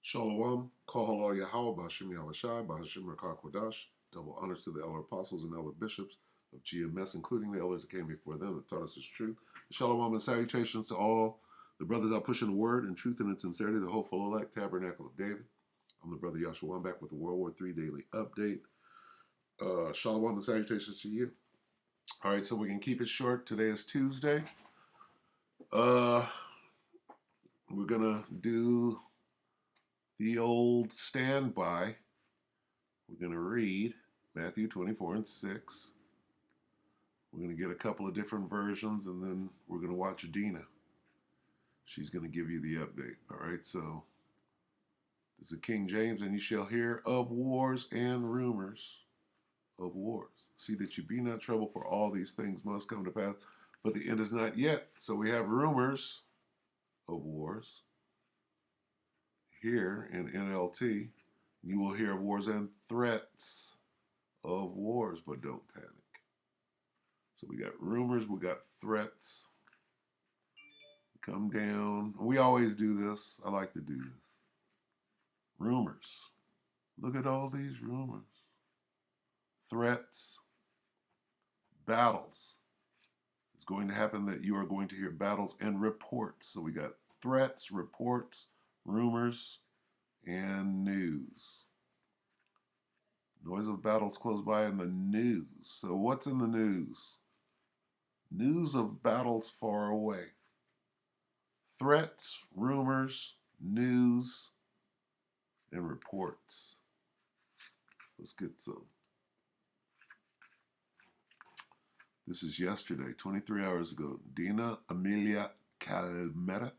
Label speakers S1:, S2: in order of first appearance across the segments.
S1: Shalom, Kohalo Yahweh, Bashim Yahushai, Bahashim Rakar Kodash. Double honors to the elder apostles and elder bishops of GMS, including the elders that came before them that taught us His truth. Shalom and salutations to all the brothers out pushing the word in truth and in sincerity, the hopeful elect tabernacle of David. I'm the brother Yahshua. I'm back with the WW3 Daily update. Shalom and salutations to you. All right, so we can keep it short. Today is Tuesday. We're gonna do the old standby. We're going to read Matthew 24 and 6. We're going to get a couple of different versions, and then we're going to watch Dina. She's going to give you the update. All right, so this is King James, and you shall hear of wars and rumors of wars. See that you be not troubled, for all these things must come to pass, but the end is not yet. So we have rumors of wars here in NLT. You will hear of wars and threats of wars, but don't panic. So we got rumors, we got threats. Come down. We always do this. I like to do this. Rumors. Look at all these rumors. Threats. Battles. It's going to happen that you are going to hear battles and reports. So we got threats, reports, rumors, and news. Noise of battles close by in the news. So what's in the news? News of battles far away. Threats, rumors, news, and reports. Let's get some. This is yesterday, 23 hours ago. Dina Amelia Calmetta.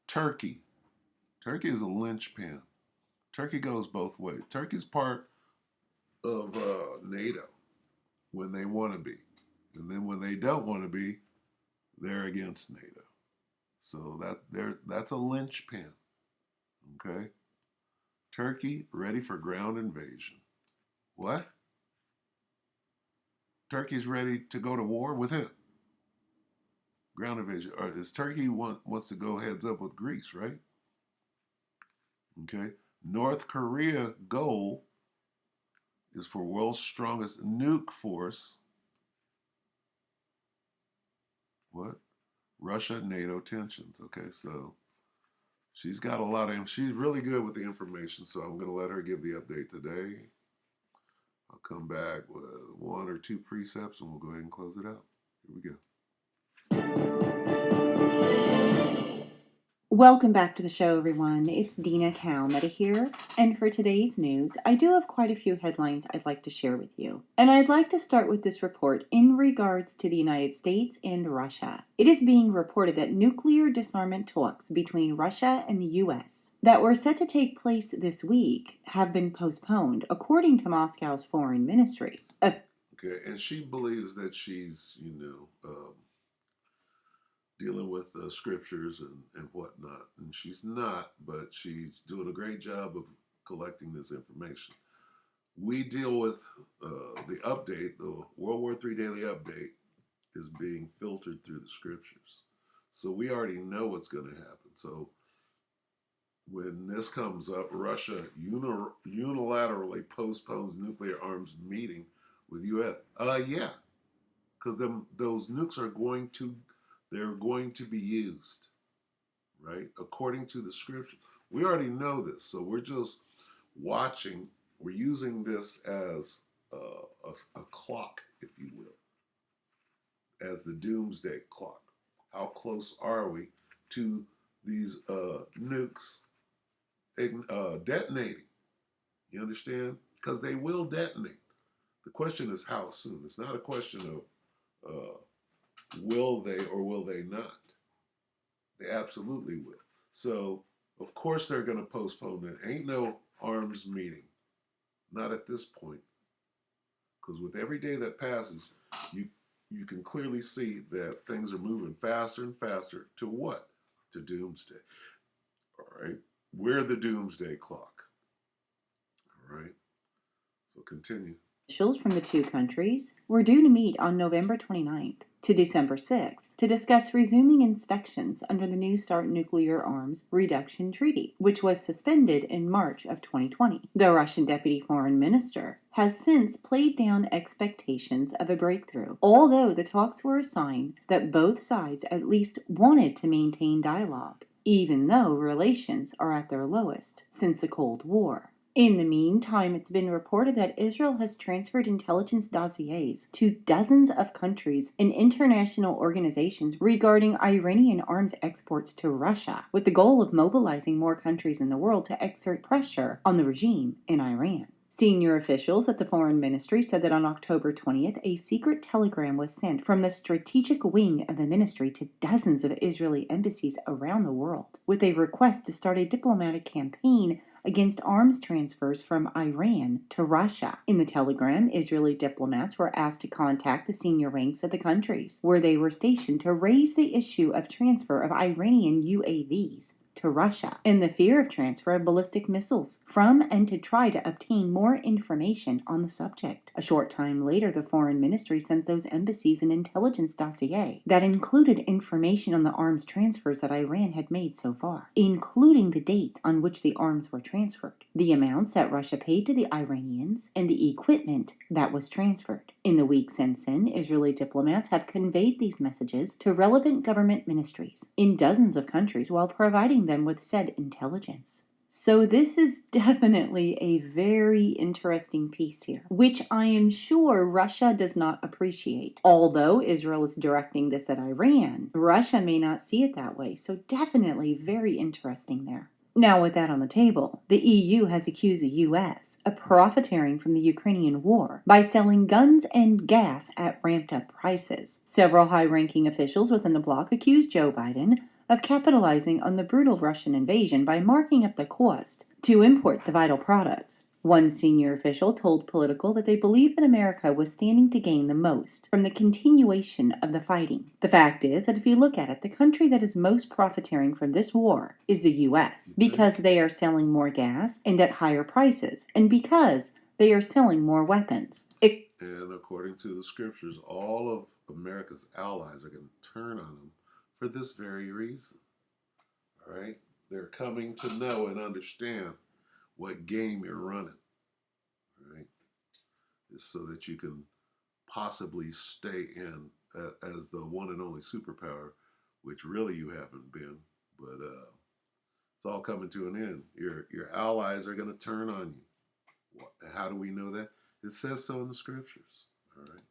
S1: Turkey. Turkey is a linchpin. Turkey goes both ways. Turkey's part of NATO when they want to be. And then when they don't want to be, they're against NATO. So that's a linchpin. Okay? Turkey ready for ground invasion. What? Turkey's ready to go to war with who? Ground invasion. Or is Turkey wants to go heads up with Greece, right? Okay. North Korea goal is for world's strongest nuke force. What? Russia, NATO tensions. Okay, so she's got a lot of, she's really good with the information, so I'm going to let her give the update today. I'll come back with one or two precepts and we'll go ahead and close it out. Here we go.
S2: Welcome back to the show, everyone. It's Dina Calmetta here, and for today's news, I do have quite a few headlines I'd like to share with you. And I'd like to start with this report in regards to the United States and Russia. It is being reported that nuclear disarmament talks between Russia and the U.S. that were set to take place this week have been postponed, according to Moscow's foreign ministry.
S1: Okay, and she believes that she's, dealing with scriptures and whatnot. And she's not, but she's doing a great job of collecting this information. We deal with the update, the World War III Daily update is being filtered through the scriptures. So we already know what's going to happen. So when this comes up, Russia unilaterally postpones nuclear arms meeting with U.S. Yeah, because those nukes are going to be used, right? According to the scripture. We already know this, so we're just watching. We're using this as a clock, if you will, as the doomsday clock. How close are we to these nukes detonating? You understand? Because they will detonate. The question is how soon. It's not a question of will they or will they not. They absolutely will. So, of course, they're going to postpone it. Ain't no arms meeting. Not at this point. Because with every day that passes, you can clearly see that things are moving faster and faster to what? To doomsday. All right? We're the doomsday clock. All right? So continue.
S2: Officials from the two countries were due to meet on November 29th to December 6th to discuss resuming inspections under the New START nuclear arms reduction treaty, which was suspended in March of 2020. The Russian deputy foreign minister has since played down expectations of a breakthrough, although the talks were a sign that both sides at least wanted to maintain dialogue, even though relations are at their lowest since the Cold War. In the meantime, it's been reported that Israel has transferred intelligence dossiers to dozens of countries and international organizations regarding Iranian arms exports to Russia, with the goal of mobilizing more countries in the world to exert pressure on the regime in Iran. Senior officials at the Foreign Ministry said that on October 20th, a secret telegram was sent from the strategic wing of the ministry to dozens of Israeli embassies around the world, with a request to start a diplomatic campaign against arms transfers from Iran to Russia. In the telegram, Israeli diplomats were asked to contact the senior ranks of the countries where they were stationed to raise the issue of transfer of Iranian UAVs to Russia and the fear of transfer of ballistic missiles from and to try to obtain more information on the subject. A short time later, the foreign ministry sent those embassies an intelligence dossier that included information on the arms transfers that Iran had made so far, including the dates on which the arms were transferred, the amounts that Russia paid to the Iranians, and the equipment that was transferred. In the weeks since then, Israeli diplomats have conveyed these messages to relevant government ministries in dozens of countries while providing them with said intelligence. So this is definitely a very interesting piece here, which I am sure Russia does not appreciate. Although Israel is directing this at Iran, Russia may not see it that way, so definitely very interesting there. Now, with that on the table, the EU has accused the US of profiteering from the Ukrainian war by selling guns and gas at ramped up prices. Several high-ranking officials within the bloc accused Joe Biden of capitalizing on the brutal Russian invasion by marking up the cost to import the vital products. One senior official told Political that they believe that America was standing to gain the most from the continuation of the fighting. The fact is that if you look at it, the country that is most profiteering from this war is the US, because they are selling more gas and at higher prices, and because they are selling more weapons.
S1: And according to the scriptures, all of America's allies are going to turn on them for this very reason. All right? They're coming to know and understand what game you're running. All right? It's so that you can possibly stay in as the one and only superpower, which really you haven't been. But it's all coming to an end. Your allies are going to turn on you. How do we know that? It says so in the scriptures. All right.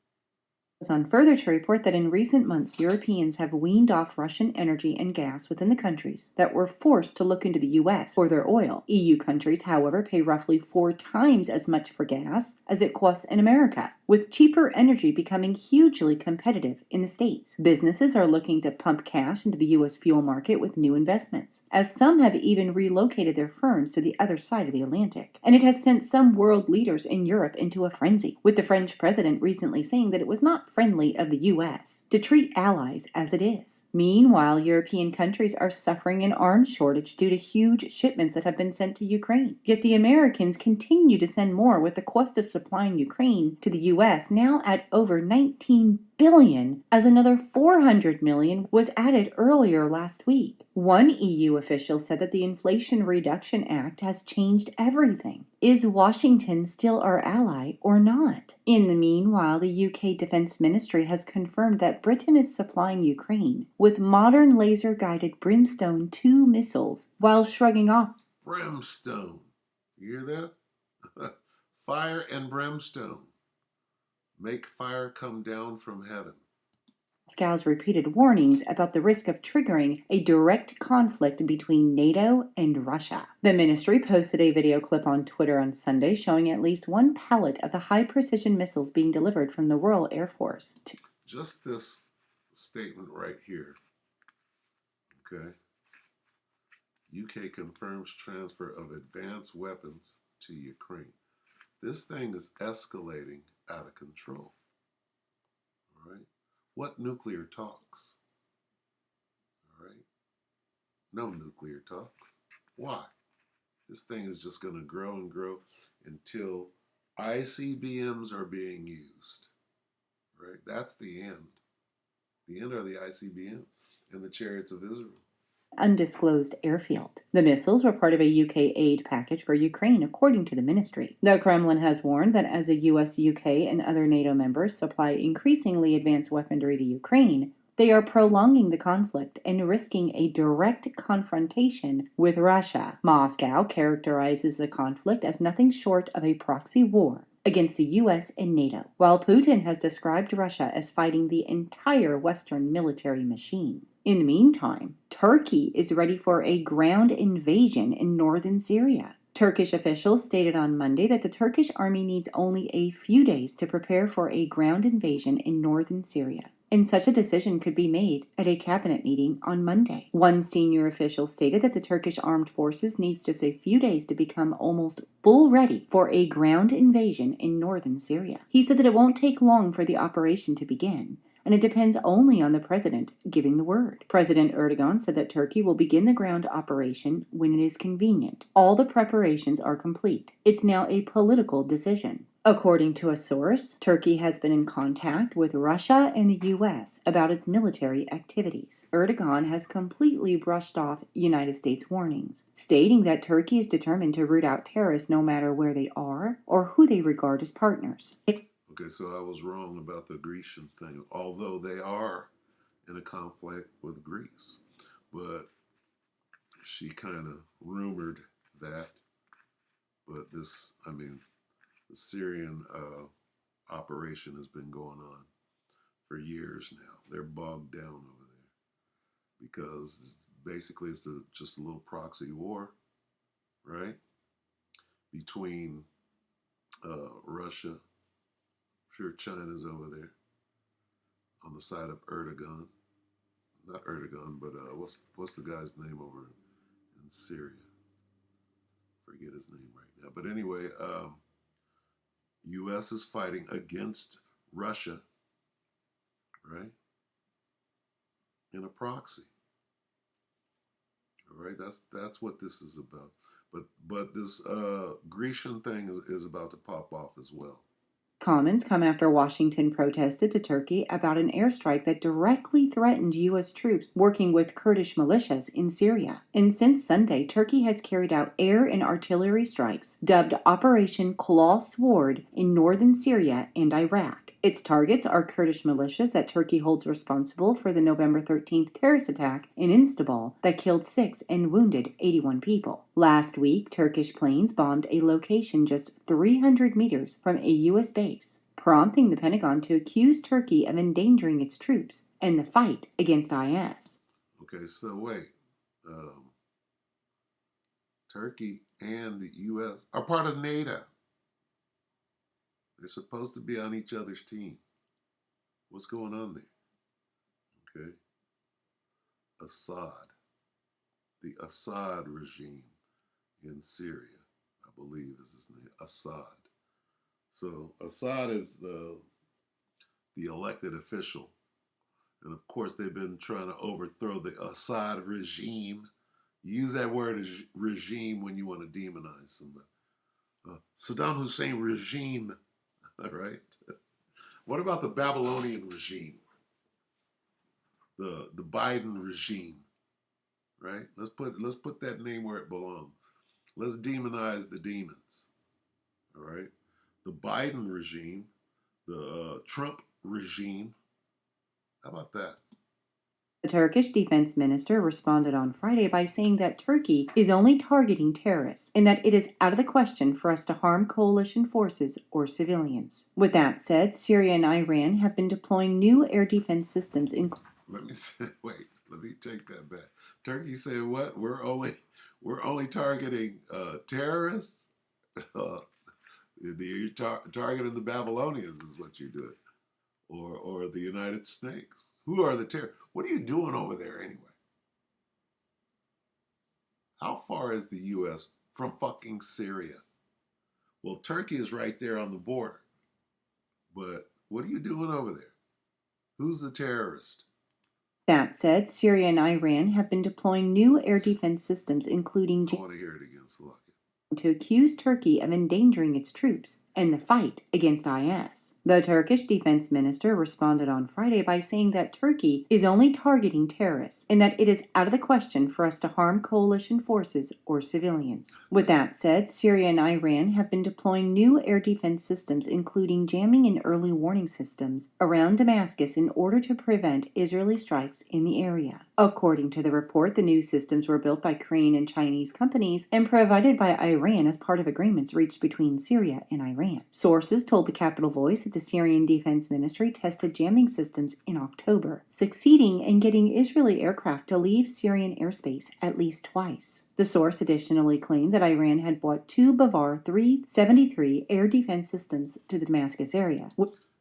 S2: On further to report that in recent months, Europeans have weaned off Russian energy and gas within the countries that were forced to look into the US for their oil. EU countries, however, pay roughly 4 times as much for gas as it costs in America, with cheaper energy becoming hugely competitive in the States. Businesses are looking to pump cash into the US fuel market with new investments, as some have even relocated their firms to the other side of the Atlantic. And it has sent some world leaders in Europe into a frenzy, with the French president recently saying that it was not friendly of the US to treat allies as it is. Meanwhile, European countries are suffering an arms shortage due to huge shipments that have been sent to Ukraine. Yet the Americans continue to send more, with the cost of supplying Ukraine to the US now at over $19 billion, as another $400 million was added earlier last week. One EU official said that the Inflation Reduction Act has changed everything. Is Washington still our ally or not? In the meanwhile, the UK Defense Ministry has confirmed that Britain is supplying Ukraine with modern laser-guided Brimstone 2 missiles, while shrugging off
S1: Brimstone. You hear that? Fire and brimstone. Make fire come down from heaven.
S2: Moscow's repeated warnings about the risk of triggering a direct conflict between NATO and Russia. The ministry posted a video clip on Twitter on Sunday showing at least one pallet of the high-precision missiles being delivered from the Royal Air Force.
S1: Just this statement right here. Okay. UK confirms transfer of advanced weapons to Ukraine. This thing is escalating out of control. All right. What nuclear talks? All right. No nuclear talks. Why? This thing is just going to grow and grow until ICBMs are being used, right? That's the end. The end are the ICBMs and the chariots of Israel.
S2: Undisclosed airfield. The missiles were part of a UK aid package for Ukraine, according to the ministry. The Kremlin has warned that as the US, UK, and other NATO members supply increasingly advanced weaponry to Ukraine, they are prolonging the conflict and risking a direct confrontation with Russia. Moscow characterizes the conflict as nothing short of a proxy war against the US and NATO, while Putin has described Russia as fighting the entire Western military machine. In the meantime, Turkey is ready for a ground invasion in northern Syria. Turkish officials stated on Monday that the Turkish army needs only a few days to prepare for a ground invasion in northern Syria, and such a decision could be made at a cabinet meeting on Monday. One senior official stated that the Turkish armed forces needs just a few days to become almost full ready for a ground invasion in northern Syria. He said that it won't take long for the operation to begin, and it depends only on the president giving the word. President Erdogan said that Turkey will begin the ground operation when it is convenient. All the preparations are complete. It's now a political decision. According to a source, Turkey has been in contact with Russia and the US about its military activities. Erdogan has completely brushed off United States warnings, stating that Turkey is determined to root out terrorists no matter where they are or who they regard as partners.
S1: Okay, so I was wrong about the Grecian thing, although they are in a conflict with Greece. But she kind of rumored that. But the Syrian operation has been going on for years now. They're bogged down over there because basically it's just a little proxy war, right? Between Russia, I'm sure China's over there on the side of Erdogan. Not Erdogan, but what's the guy's name over in Syria? Forget his name right now. But anyway, U.S. is fighting against Russia, right? In a proxy. All right, that's what this is about. But this Grecian thing is about to pop off as well.
S2: Comments come after Washington protested to Turkey about an airstrike that directly threatened U.S. troops working with Kurdish militias in Syria. And since Sunday, Turkey has carried out air and artillery strikes, dubbed Operation Claw Sword, in northern Syria and Iraq. Its targets are Kurdish militias that Turkey holds responsible for the November 13th terrorist attack in Istanbul that killed 6 and wounded 81 people. Last week, Turkish planes bombed a location just 300 meters from a U.S. base, prompting the Pentagon to accuse Turkey of endangering its troops in the fight against IS.
S1: Okay, so wait. Turkey and the U.S. are part of NATO. They're supposed to be on each other's team. What's going on there? Okay. Assad. The Assad regime in Syria, I believe is his name. Assad. So Assad is the elected official. And of course, they've been trying to overthrow the Assad regime. You use that word as regime when you want to demonize somebody. Saddam Hussein regime. All right. What about the Babylonian regime? The Biden regime, right? Let's put that name where it belongs. Let's demonize the demons. All right. The Biden regime, the Trump regime. How about that?
S2: The Turkish defense minister responded on Friday by saying that Turkey is only targeting terrorists and that it is out of the question for us to harm coalition forces or civilians. With that said, Syria and Iran have been deploying new air defense systems
S1: Let me take that back. Turkey said what? We're only targeting terrorists. You're targeting the Babylonians is what you're doing, or the United States. Who are the terrorists? What are you doing over there anyway? How far is the U.S. from fucking Syria? Well, Turkey is right there on the border, but what are you doing over there? Who's the terrorist?
S2: That said, Syria and Iran have been deploying new air defense systems, including
S1: I want to hear it again, Slovakia.
S2: to accuse Turkey of endangering its troops and the fight against IS. The Turkish defense minister responded on Friday by saying that Turkey is only targeting terrorists and that it is out of the question for us to harm coalition forces or civilians. With that said, Syria and Iran have been deploying new air defense systems, including jamming and early warning systems, around Damascus in order to prevent Israeli strikes in the area. According to the report, the new systems were built by Korean and Chinese companies and provided by Iran as part of agreements reached between Syria and Iran. Sources told the Capital Voice that the Syrian Defense Ministry tested jamming systems in October, succeeding in getting Israeli aircraft to leave Syrian airspace at least twice. The source additionally claimed that Iran had brought two Bavar 373 air defense systems to the Damascus area.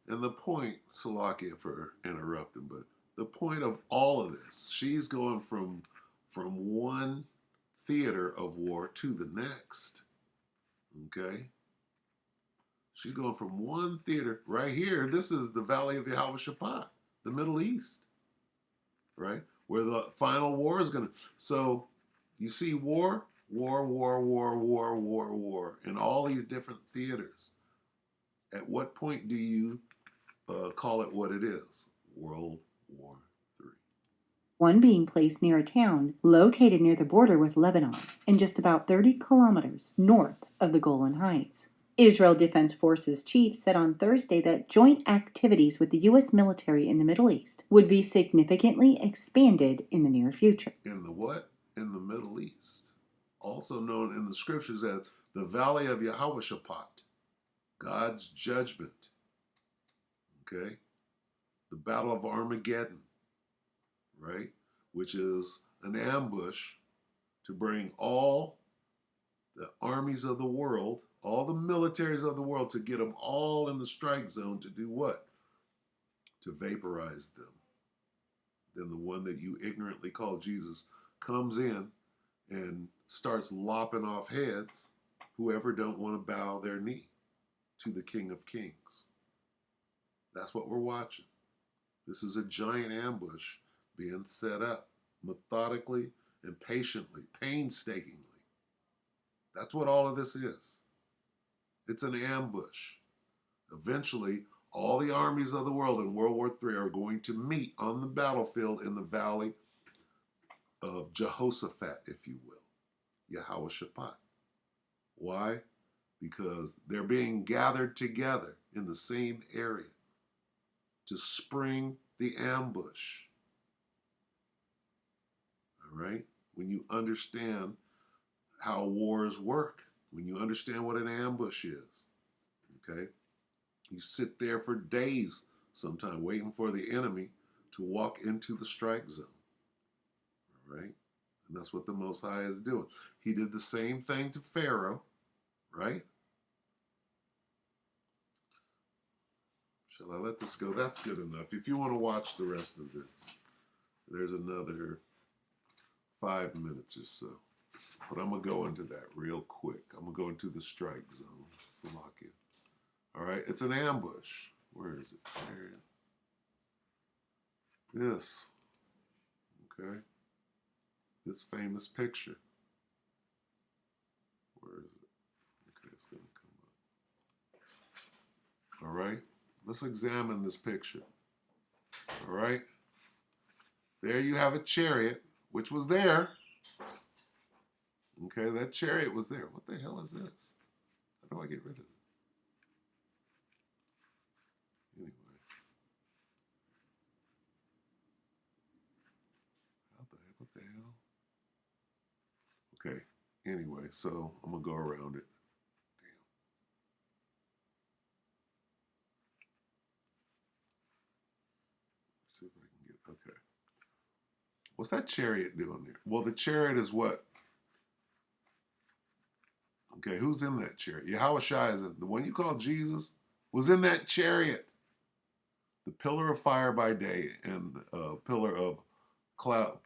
S1: And the point, Salakia for interrupting, but the point of all of this, she's going from one theater of war to the next. Okay? She's going from one theater right here. This is the Valley of Yehoshaphat, the Middle East, right? Where the final war is going to. So you see war in all these different theaters. At what point do you call it what it is? World War III.
S2: One being placed near a town located near the border with Lebanon and just about 30 kilometers north of the Golan Heights. Israel Defense Forces chief said on Thursday that joint activities with the U.S. military in the Middle East would be significantly expanded in the near future.
S1: In the what? In the Middle East. Also known in the scriptures as the Valley of Yehoshaphat, God's judgment. Okay? The Battle of Armageddon, right? Which is an ambush to bring all the armies of the world, all the militaries of the world, to get them all in the strike zone to do what? To vaporize them. Then the one that you ignorantly call Jesus comes in and starts lopping off heads, whoever don't want to bow their knee to the King of Kings. That's what we're watching. This is a giant ambush being set up methodically and patiently, painstakingly. That's what all of this is. It's an ambush. Eventually, all the armies of the world in World War III are going to meet on the battlefield in the Valley of Jehoshaphat, if you will, Yehoshaphat. Why? Because they're being gathered together in the same area to spring the ambush. All right? When you understand how wars work, when you understand what an ambush is, okay? You sit there for days sometime waiting for the enemy to walk into the strike zone. All right? And that's what the Most High is doing. He did the same thing to Pharaoh, right? Shall I let this go? That's good enough. If you want to watch the rest of this, there's another 5 minutes or so. But I'm going to go into that real quick. I'm going to go into the strike zone. Salakia. All right? It's an ambush. Where is it? This. Okay? This famous picture. Where is it? Okay, it's going to come up. All right? Let's examine this picture. All right? There you have a chariot, which was there. Okay, that chariot was there. What the hell is this? How do I get rid of it? Anyway. What the hell? Okay, anyway, so I'm going to go around it. Damn. Let's see if I can get, okay. What's that chariot doing there? Well, the chariot is what? Okay, who's in that chariot? Yahushua is the one you call Jesus was in that chariot. The pillar of fire by day and pillar of cloud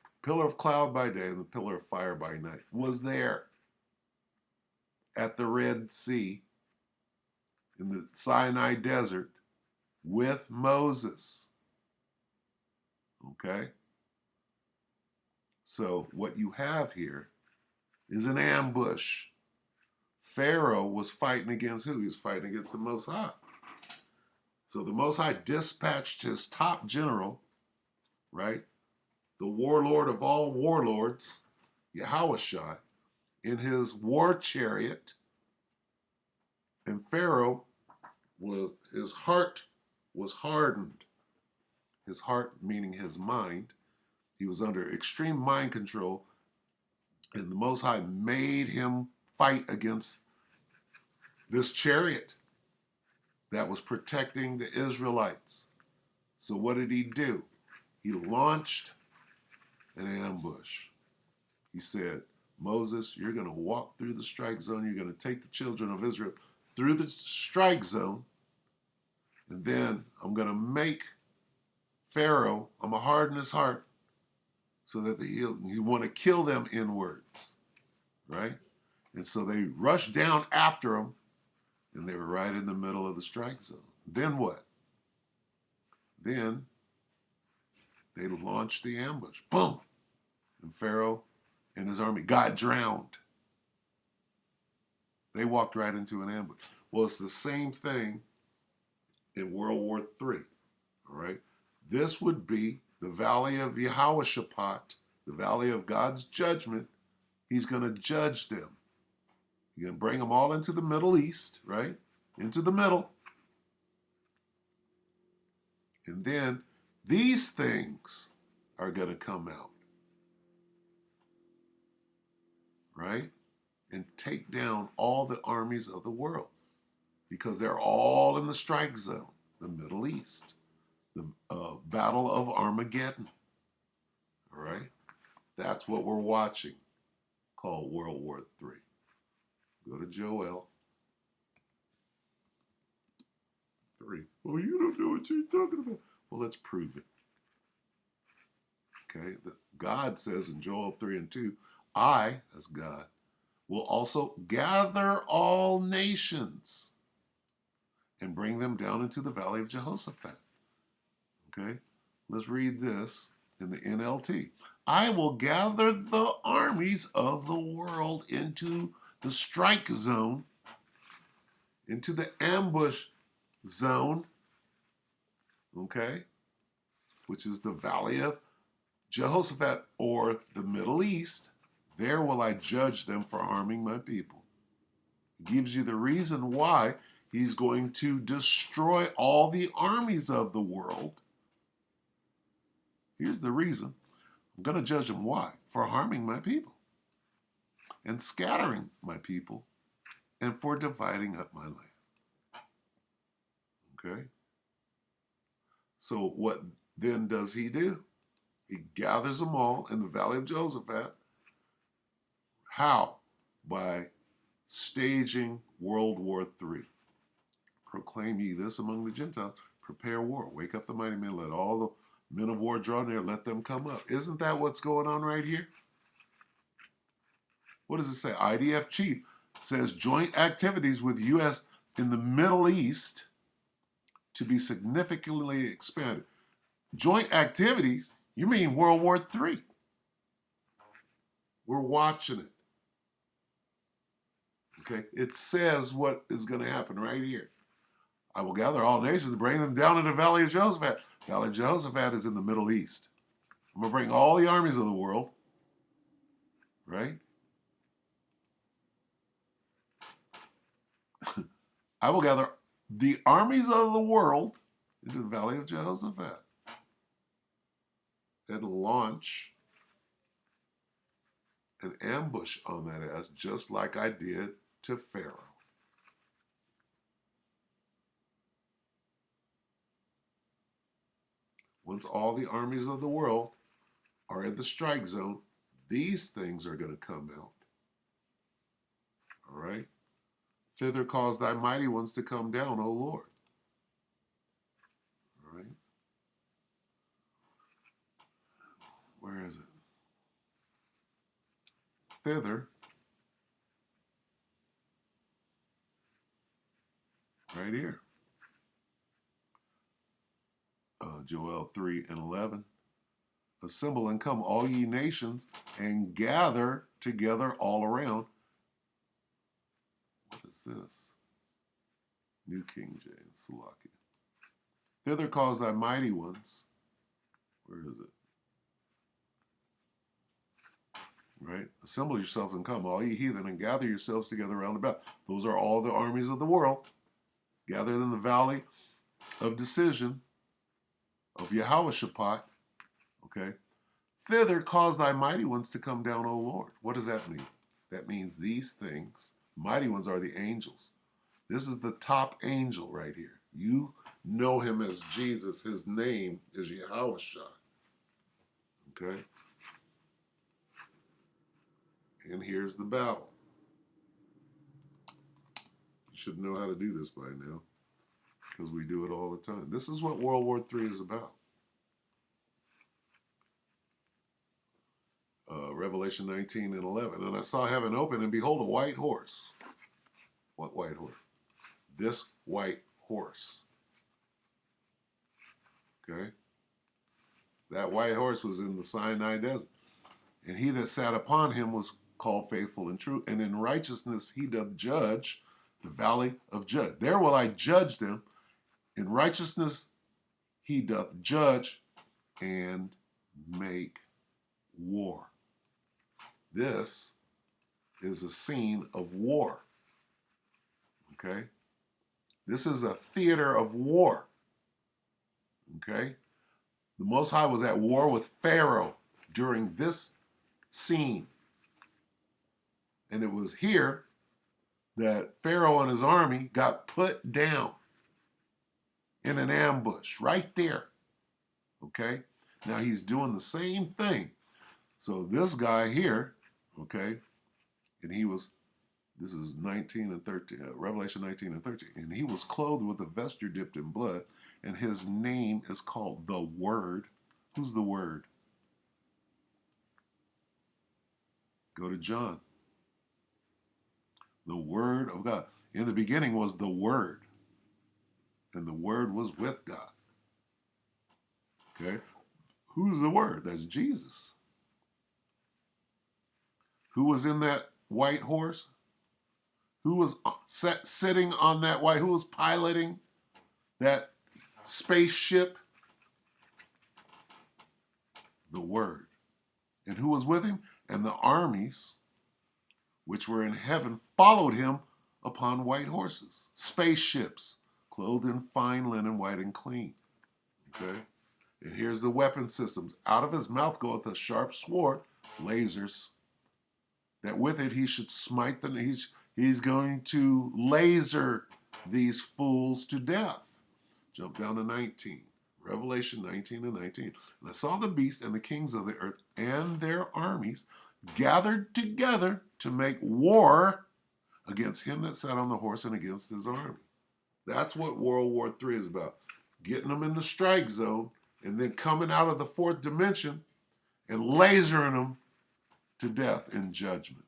S1: by day and the pillar of fire by night was there at the Red Sea in the Sinai desert with Moses. Okay? So what you have here is an ambush Pharaoh was fighting against who? He was fighting against the Most High. So the Most High dispatched his top general, right? The warlord of all warlords, Yahushua, in his war chariot. And Pharaoh, his heart was hardened. His heart, meaning his mind. He was under extreme mind control. And the Most High made him fight against this chariot that was protecting the Israelites. So what did he do? He launched an ambush. He said, Moses, you're going to walk through the strike zone. You're going to take the children of Israel through the strike zone. And then I'm going to make Pharaoh, I'm going to harden his heart so that you want to kill them inwards. Right? And so they rushed down after him, and they were right in the middle of the strike zone. Then what? Then they launched the ambush. Boom! And Pharaoh and his army got drowned. They walked right into an ambush. Well, it's the same thing in World War III. All right? This would be the valley of Yehoshaphat, the valley of God's judgment. He's going to judge them. He's going to bring them all into the Middle East, right? Into the middle. And then these things are going to come out, right? And take down all the armies of the world because they're all in the strike zone, the Middle East, the Battle of Armageddon. All right? That's what we're watching, called World War III. Go to Joel 3. Well, you don't know what you're talking about. Well, let's prove it. Okay? God says in Joel 3 and 2, I, as God, will also gather all nations and bring them down into the valley of Jehoshaphat. Okay? Let's read this in the NLT. I will gather the armies of the world into the strike zone, into the ambush zone, okay, which is the valley of Jehoshaphat or the Middle East. There will I judge them for harming my people. It gives you the reason why he's going to destroy all the armies of the world. Here's the reason. I'm going to judge them. Why? For harming my people and scattering my people and for dividing up my land. Okay? So what then does he do? He gathers them all in the valley of Jehoshaphat. How? By staging World War III. Proclaim ye this among the Gentiles. Prepare war. Wake up the mighty men. Let all the men of war draw near. Let them come up. Isn't that what's going on right here? What does it say? IDF chief says joint activities with U.S. in the Middle East to be significantly expanded. Joint activities? You mean World War III. We're watching it. Okay? It says what is going to happen right here. I will gather all nations and bring them down in the valley of Jehoshaphat. The valley of Jehoshaphat is in the Middle East. I'm going to bring all the armies of the world, right? I will gather the armies of the world into the valley of Jehoshaphat and launch an ambush on that ass, just like I did to Pharaoh. Once all the armies of the world are in the strike zone, these things are going to come out. All right? Thither cause thy mighty ones to come down, O Lord. All right? Where is it? Thither. Right here. Joel 3 and 11. Assemble and come, all ye nations, and gather together all around. is this? New King James, Salakia. Thither calls thy mighty ones. Where is it? Right? Assemble yourselves and come, all ye heathen, and gather yourselves together round about. Those are all the armies of the world gathered in the valley of decision of Yahweh-Shaphat. Okay? Thither cause thy mighty ones to come down, O Lord. What does that mean? That means these things. Mighty ones are the angels. This is the top angel right here. You know him as Jesus. His name is Yahweh-Shai. Okay? And here's the battle. You should know how to do this by now, because we do it all the time. This is what World War III is about. Revelation 19 and 11. And I saw heaven open, and behold, a white horse. What white horse? This white horse. Okay? That white horse was in the Sinai desert. And he that sat upon him was called faithful and true. And in righteousness he doth judge the valley of Jud. There will I judge them. In righteousness he doth judge and make war. This is a scene of war. Okay? This is a theater of war. Okay? The Most High was at war with Pharaoh during this scene. And it was here that Pharaoh and his army got put down in an ambush right there. Okay? Now he's doing the same thing. So this guy here, okay, and he was, this is 19 and 13, Revelation 19 and 13, and he was clothed with a vesture dipped in blood, and his name is called the Word. Who's the Word? Go to John. The Word of God. In the beginning was the Word, and the Word was with God. Okay? Who's the Word? That's Jesus. Who was in that white horse? Who was sitting on that white? Who was piloting that spaceship? The Word. And who was with him? And the armies which were in heaven followed him upon white horses, spaceships, clothed in fine linen, white and clean. Okay? And here's the weapon systems. Out of his mouth goeth a sharp sword, lasers, that with it he should smite them. He's going to laser these fools to death. Jump down to 19. Revelation 19 and 19. And I saw the beast and the kings of the earth and their armies gathered together to make war against him that sat on the horse and against his army. That's what World War III is about. Getting them in the strike zone and then coming out of the fourth dimension and lasering them to death in judgment.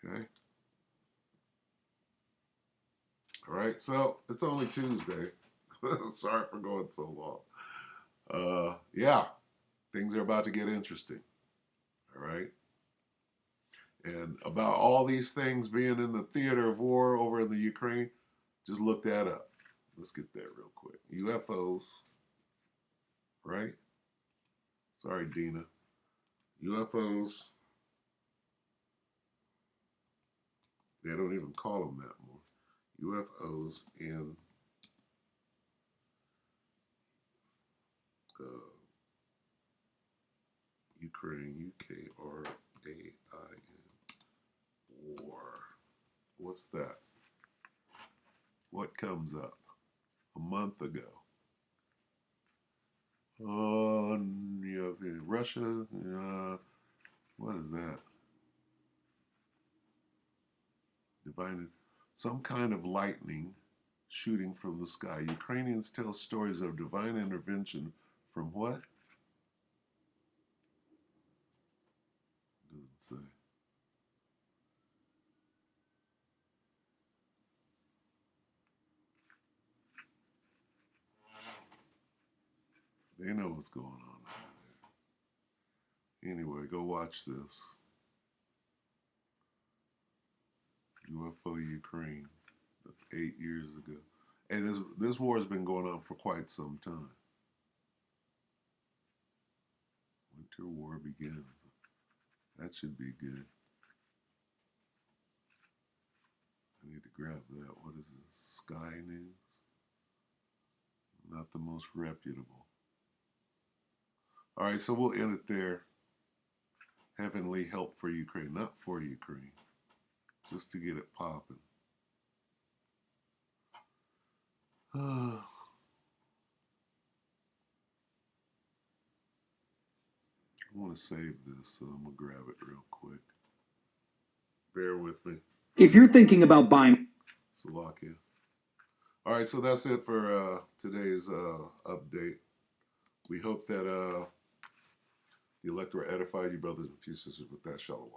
S1: Okay? All right, so it's only Tuesday. Sorry for going so long. Yeah, things are about to get interesting. All right? And about all these things being in the theater of war over in the Ukraine, just look that up. Let's get that real quick. UFOs, right? Sorry, Dina. UFOs, they don't even call them that more. UFOs in Ukraine, Ukraine, war. What's that? What comes up? A month ago. You have Russia. What is that? Divine, some kind of lightning shooting from the sky. Ukrainians tell stories of divine intervention from what? Doesn't say. They know what's going on over there. Anyway, go watch this. for Ukraine. That's 8 years ago. And this war has been going on for quite some time. Winter War begins. That should be good. I need to grab that. What is this? Sky News? Not the most reputable. All right, so we'll end it there. Heavenly help for Ukraine, not for Ukraine, just to get it popping. I want to save this, so I'm going to grab it real quick. Bear with me.
S3: If you're thinking about buying...
S1: Slovakia. All right, so that's it for today's update. We hope that the electorate edified you, brothers and sisters, with that. Shalom.